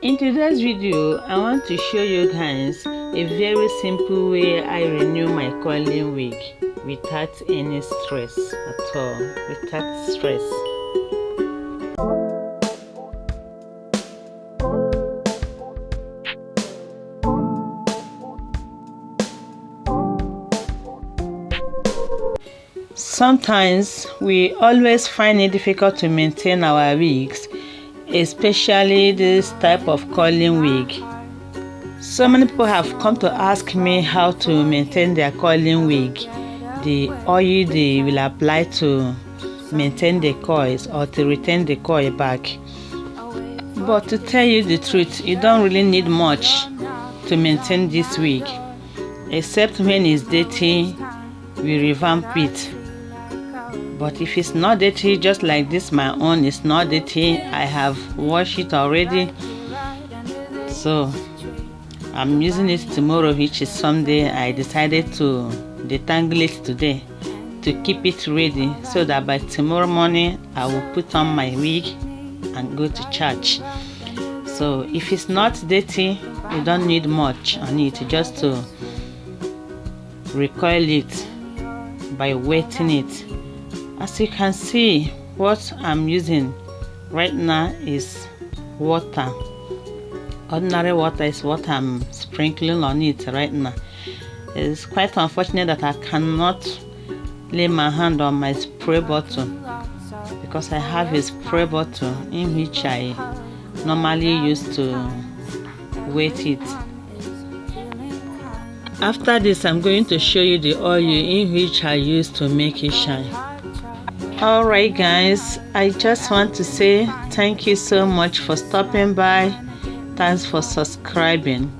In today's video, I want to show you guys a very simple way I renew my curling wig without any stress at all, without stress. Sometimes we always find it difficult to maintain our wigs, especially this type of curling wig. So many people have come to ask me how to maintain their curling wig, the oil they will apply to maintain the coils or to retain the coil back. But to tell you the truth, you don't really need much to maintain this wig, except when it's dirty, we revamp it. But if it's not dirty, just like this, my own is not dirty, I have washed it already, so I'm using it tomorrow, which is Sunday. I decided to detangle it today to keep it ready so that by tomorrow morning I will put on my wig and go to church. So if it's not dirty, you don't need much on it, just to recoil it by wetting it. As you can see, what I'm using right now is water. Ordinary water is what I'm sprinkling on it right now. It's quite unfortunate that I cannot lay my hand on my spray bottle, because I have a spray bottle in which I normally use to wet it. After this, I'm going to show you the oil in which I use to make it shine. Alright guys, I just want to say thank you so much for stopping by. Thanks for subscribing.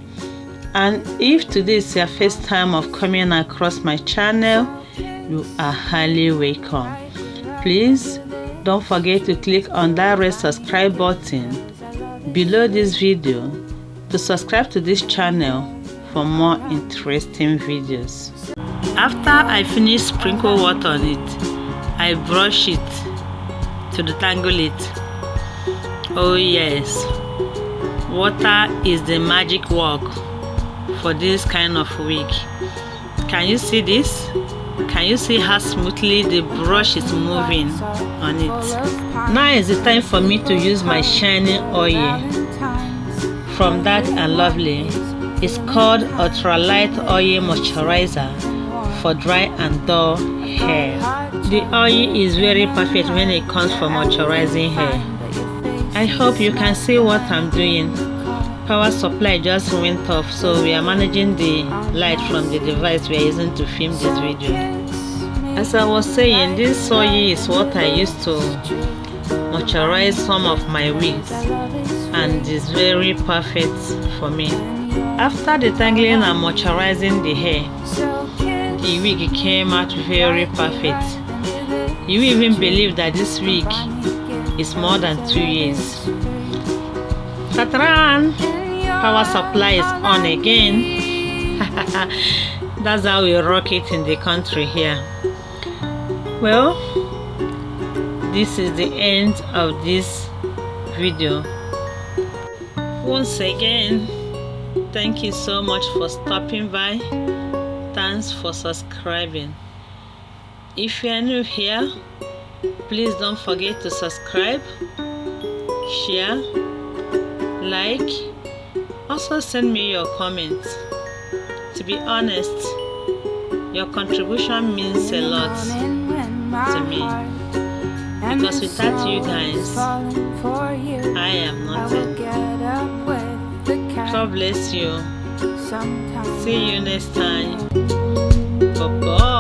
And if today is your first time of coming across my channel, you are highly welcome. Please don't forget to click on that red subscribe button below this video to subscribe to this channel for more interesting videos. After I finish sprinkle water on it, I brush it to detangle it. Oh yes, water is the magic work for this kind of wig. Can you see this? Can you see how smoothly the brush is moving on it? Now is the time for me to use my shiny oil from Dark and Lovely. It's called Ultralight Oil Moisturizer for dry and dull hair. The oil is very perfect when it comes for moisturizing hair. I hope you can see what I'm doing. Power supply just went off, so we are managing the light from the device we are using to film this video. As I was saying, this oil is what I use to moisturize some of my wigs, and it's very perfect for me. After detangling and moisturizing the hair, the wig came out very perfect. You even believe that this wig is more than 2 years. Tatran! Power supply is on again. That's how we rock it in the country here. Well, this is the end of this video. Once again, thank you so much for stopping by. Thanks for subscribing. If you are new here, please don't forget to subscribe, share, like. Also send me your comments. To be honest, your contribution means a lot to me, because without you guys, I am nothing. God bless you. See you next time. Bye-bye.